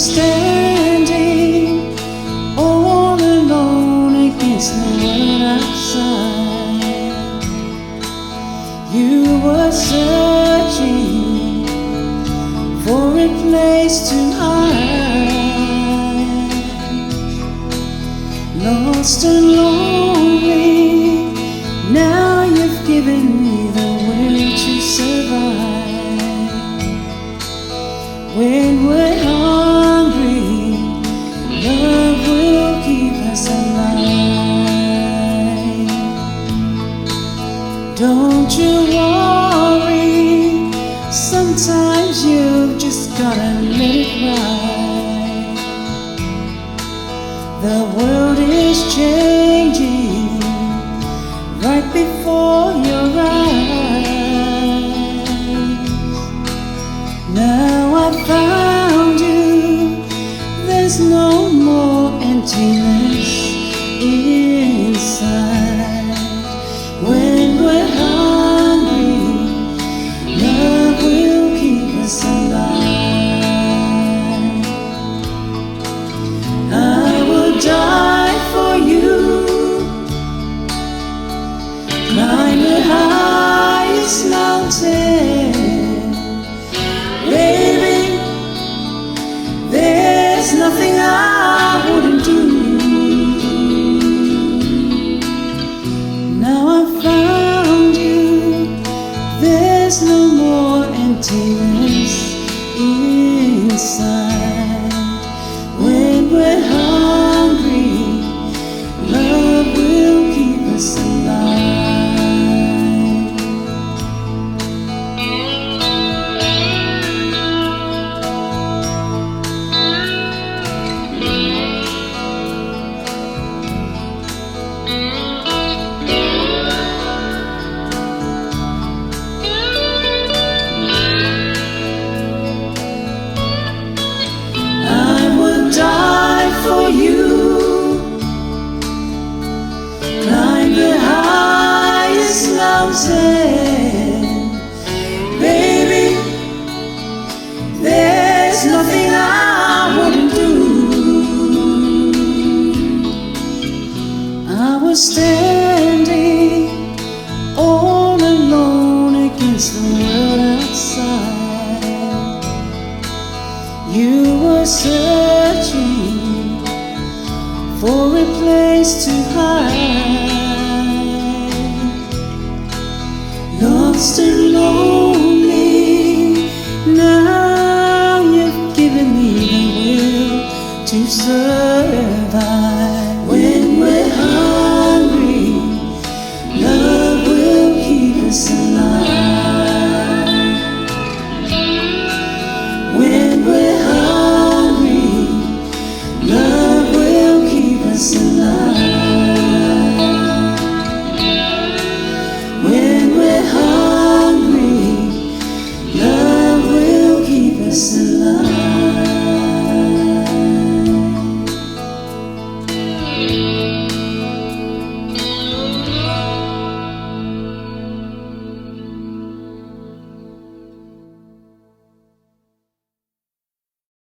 standing all alone against the world outside. You were searching for a place to hide, lost and lonely. Now you've given me the will to survive. When we're hungry, love will keep us alive. Don't you worry, sometimes you've just gotta let it ride. The world is changing right before your eyes. Now I found you, there's no more emptiness inside. When we're hungry, love will keep us alive. I will die for you, climb the highest mountain. Baby, there's nothing I wouldn't do. Now I found you, there's no more emptiness inside. When we're hungry, love will keep us alive. Climb the highest mountain. Baby, there's nothing I wouldn't do. I was standing all alone against the world outside. You were searching for a place to hide, lost and lonely. Now you've given me the will to survive.